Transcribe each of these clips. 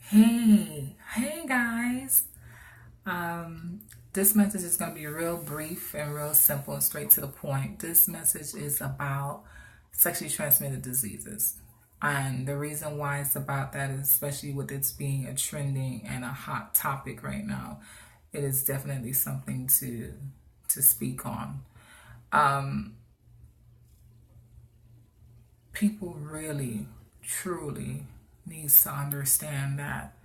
Hey guys. This message is going to be real brief and real simple and straight to the point. This message is about sexually transmitted diseases. And the reason why it's about that is especially with it being a trending and a hot topic right now. It is definitely something to speak on. People really, truly needs to understand that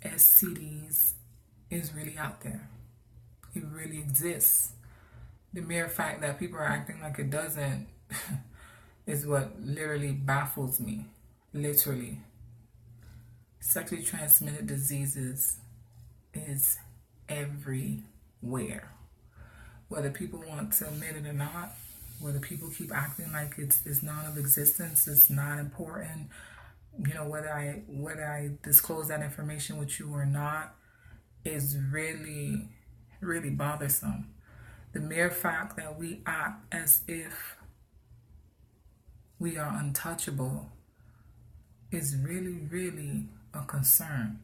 STDs is really out there. It really exists. The mere fact that people are acting like it doesn't is what literally baffles me. Literally. Sexually transmitted diseases is everywhere. Whether people want to admit it or not, whether people keep acting like it's non of existence, it's not important, whether I disclose that information with you or not, is really, really bothersome. The mere fact that we act as if we are untouchable is really, really a concern.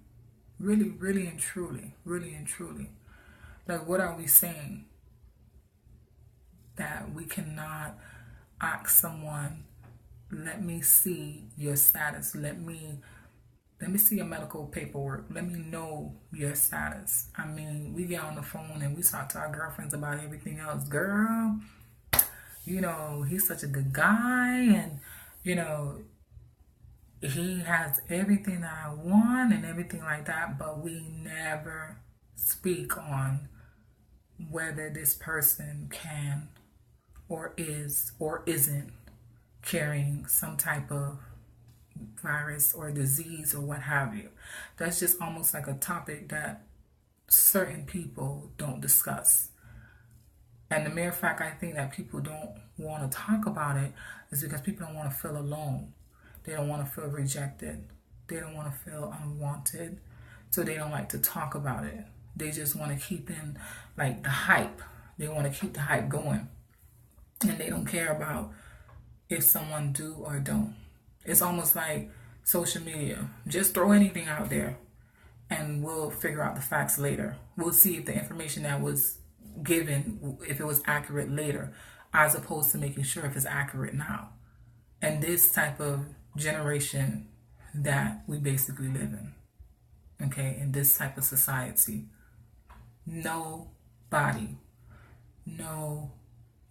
Really, really and truly, really and truly. Like, what are we saying? That we cannot ask someone, let me see your status. Let me see your medical paperwork. Let me know your status. I mean, we get on the phone and we talk to our girlfriends about everything else. Girl, he's such a good guy, and, he has everything that I want and everything like that, but we never speak on whether this person can or is or isn't carrying some type of virus or disease or what have you. That's just almost like a topic that certain people don't discuss. And the mere fact I think that people don't want to talk about it is because people don't want to feel alone. They don't want to feel rejected. They don't want to feel unwanted. So they don't like to talk about it. They just want to keep in like the hype. They want to keep the hype going. And they don't care about if someone do or don't. It's almost like social media. Just throw anything out there and we'll figure out the facts later. We'll see if the information that was given, if it was accurate later, as opposed to making sure if it's accurate now. And this type of generation that we basically live in, okay, in this type of society, nobody, no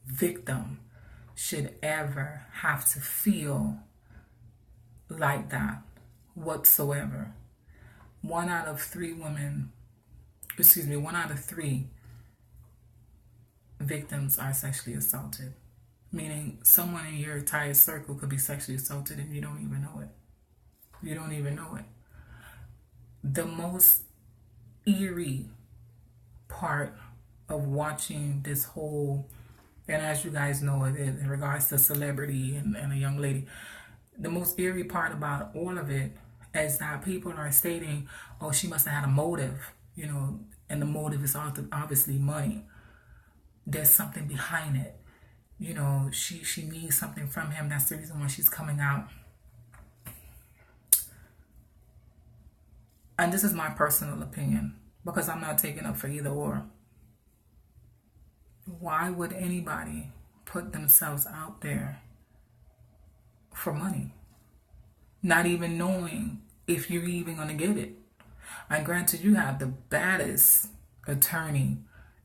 victim should ever have to feel like that whatsoever. One out of three victims are sexually assaulted. Meaning someone in your entire circle could be sexually assaulted and you don't even know it. You don't even know it. The most eerie part of watching this whole, and as you guys know, in regards to celebrity and a young lady, the most eerie part about all of it is that people are stating, oh, she must have had a motive, and the motive is obviously money. There's something behind it. She needs something from him. That's the reason why she's coming out. And this is my personal opinion, because I'm not taking up for either or. Why would anybody put themselves out there for money, not even knowing if you're even going to get it? And granted, you have the baddest attorney,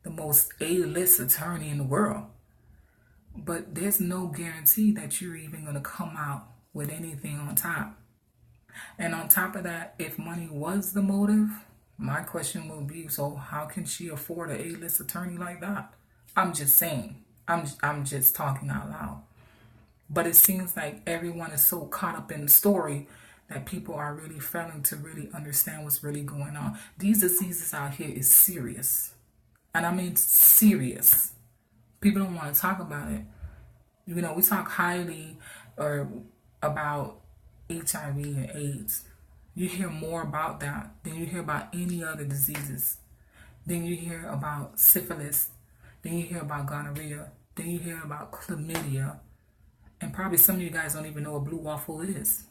the most A-list attorney in the world, but there's no guarantee that you're even going to come out with anything on top. And on top of that, if money was the motive, my question will be, so how can she afford an A-list attorney like that? I'm just saying. I'm just talking out loud. But it seems like everyone is so caught up in the story that people are really failing to really understand what's really going on. These diseases out here is serious. And I mean serious. People don't want to talk about it. We talk highly or about HIV and AIDS. You hear more about that than you hear about any other diseases. Then you hear about syphilis. Then you hear about gonorrhea. Then you hear about chlamydia. And probably some of you guys don't even know what blue waffle is.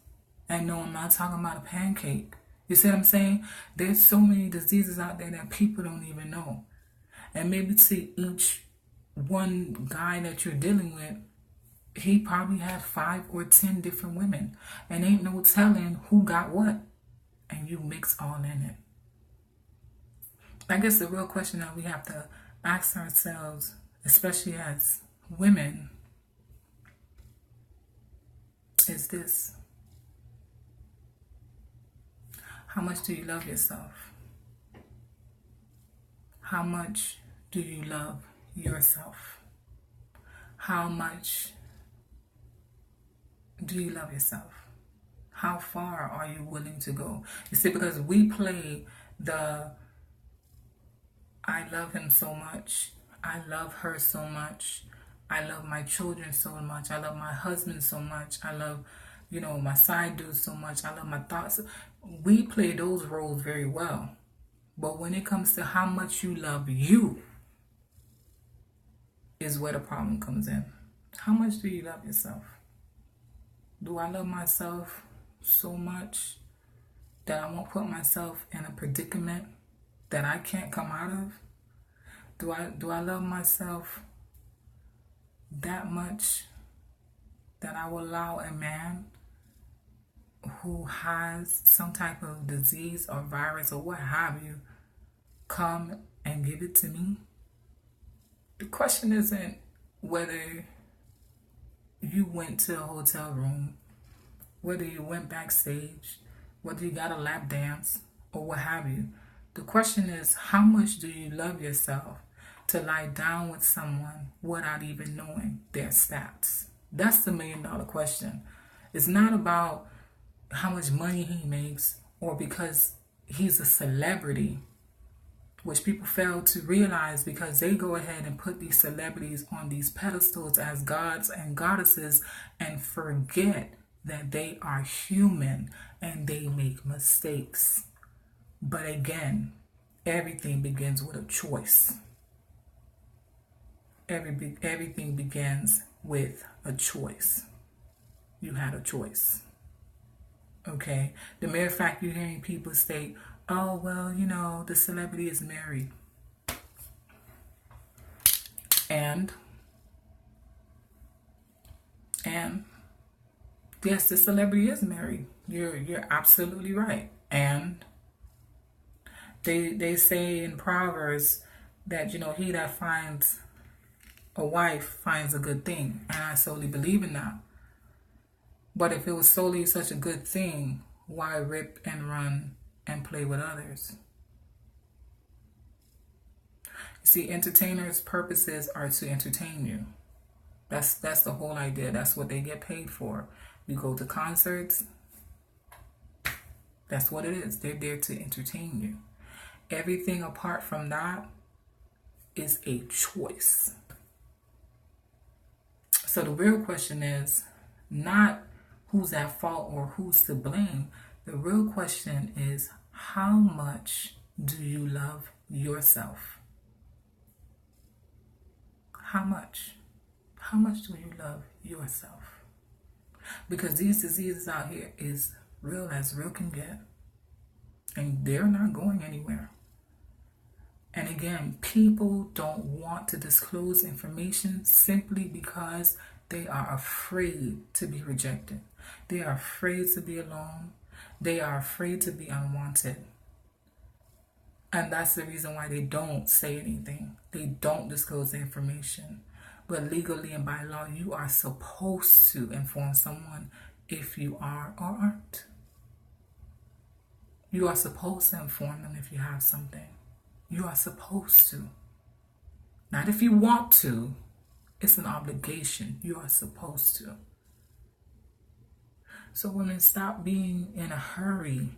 And no, I'm not talking about a pancake. You see what I'm saying? There's so many diseases out there that people don't even know. And maybe to each one guy that you're dealing with, he probably had 5 or 10 different women. And ain't no telling who got what. And you mix all in it. I guess the real question that we have to ask ourselves, especially as women, is this: how much do you love yourself? How much do you love yourself? How much do you love yourself? How far are you willing to go? You see, because we play the I love him so much, I love her so much, I love my children so much, I love my husband so much, I love, my side dude so much, I love my thoughts. We play those roles very well. But when it comes to how much you love you is where the problem comes in. How much do you love yourself? Do I love myself so much that I won't put myself in a predicament that I can't come out of? Do I love myself that much that I will allow a man who has some type of disease or virus or what have you come and give it to me? The question isn't whether you went to a hotel room, whether you went backstage, whether you got a lap dance or what have you. The question is, how much do you love yourself to lie down with someone without even knowing their stats? That's the $1 million question. It's not about how much money he makes or because he's a celebrity, which people fail to realize because they go ahead and put these celebrities on these pedestals as gods and goddesses and forget that they are human and they make mistakes. But again, everything begins with a choice. Everything begins with a choice. You had a choice. Okay? The mere fact you're hearing people say, oh, well, the celebrity is married. And yes, the celebrity is married. You're absolutely right. And they say in Proverbs that, he that finds a wife finds a good thing. And I solely believe in that. But if it was solely such a good thing, why rip and run and play with others? You see, entertainers' purposes are to entertain you. That's the whole idea. That's what they get paid for. You go to concerts, that's what it is. They're there to entertain you. Everything apart from that is a choice. So the real question is not who's at fault or who's to blame. The real question is, how much do you love yourself? How much? How much do you love yourself? Because these diseases out here is real as real can get. And they're not going anywhere. And again, people don't want to disclose information simply because they are afraid to be rejected. They are afraid to be alone. They are afraid to be unwanted. And that's the reason why they don't say anything. They don't disclose the information. But legally and by law, you are supposed to inform someone if you are or aren't. You are supposed to inform them if you have something. You are supposed to. Not if you want to. It's an obligation. You are supposed to. So women, stop being in a hurry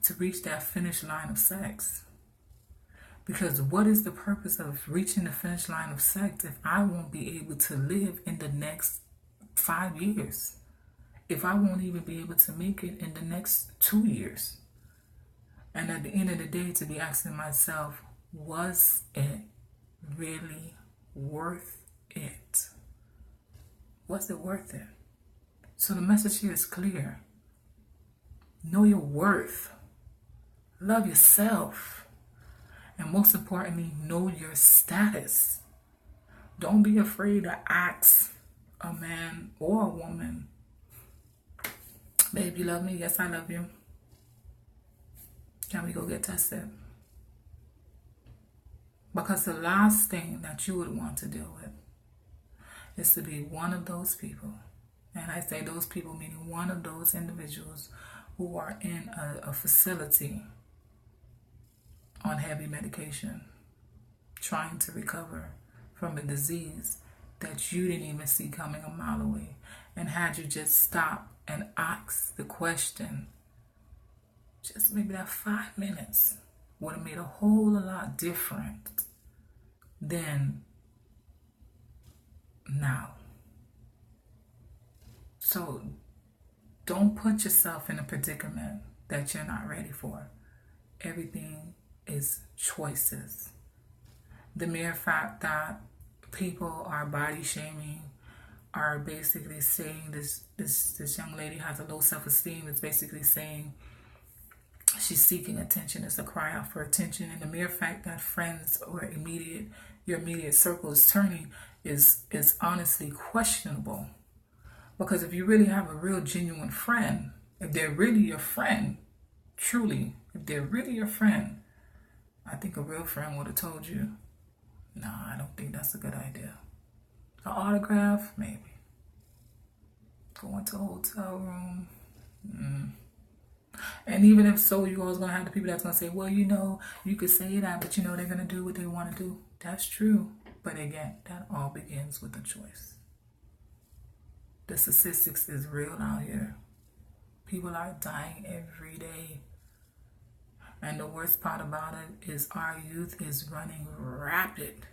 to reach that finish line of sex. Because what is the purpose of reaching the finish line of sex if I won't be able to live in the next 5 years? If I won't even be able to make it in the next 2 years? And at the end of the day, to be asking myself, was it really worth it? Was it worth it? So the message here is clear. Know your worth. Love yourself. And most importantly, know your status. Don't be afraid to ask a man or a woman, babe, you love me? Yes, I love you. Can we go get tested? Because the last thing that you would want to deal with is to be one of those people. And I say those people meaning one of those individuals who are in a facility on heavy medication, trying to recover from a disease that you didn't even see coming a mile away. And had you just stopped and asked the question, just maybe that 5 minutes would have made a whole lot different than now. So don't put yourself in a predicament that you're not ready for. Everything is choices. The mere fact that people are body shaming, are basically saying this young lady has a low self-esteem, is basically saying she's seeking attention. It's a cry out for attention. And the mere fact that friends or your immediate circle is turning is honestly questionable. Because if you really have a real genuine friend, if they're really your friend, truly, if they're really your friend, I think a real friend would have told you, no, I don't think that's a good idea. An autograph, maybe. Going to a hotel room. And even if so, you're always going to have the people that's going to say, well, you could say that, but they're going to do what they want to do. That's true. But again, that all begins with a choice. The statistics is real out here. People are dying every day. And the worst part about it is our youth is running rapid.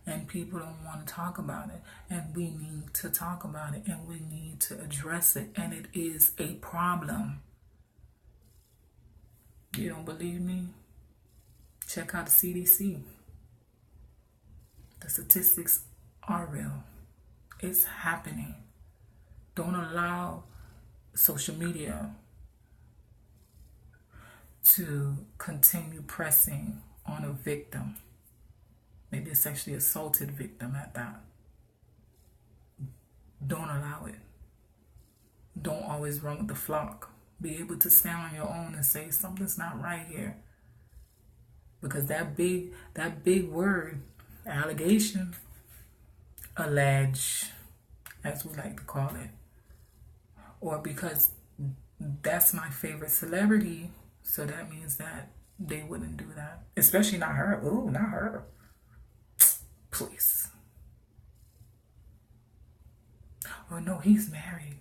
And people don't want to talk about it. And we need to talk about it. And we need to address it. And it is a problem. You don't believe me? Check out the CDC. The statistics are real. It's happening. Don't allow social media to continue pressing on a victim, maybe a sexually assaulted victim at that. Don't allow it. Don't always run with the flock. Be able to stand on your own and say something's not right here. Because that big word, allegation, allege, as we like to call it, or because that's my favorite celebrity, so that means that they wouldn't do that. Especially not her. Ooh, not her. Please. Or no, he's married.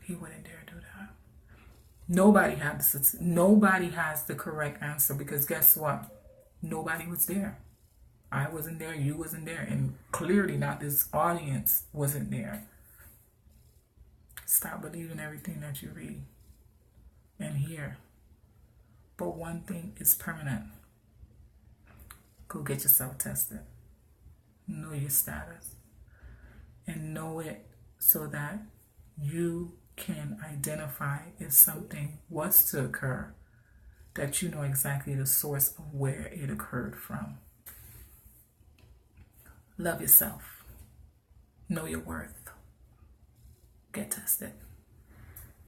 He wouldn't dare do that. Nobody has the correct answer, because guess what? Nobody was there. I wasn't there, you wasn't there, and clearly not this audience wasn't there. Stop believing everything that you read and hear. But one thing is permanent. Go get yourself tested. Know your status. And know it so that you can identify if something was to occur, that you know exactly the source of where it occurred from. Love yourself. Know your worth. Get tested.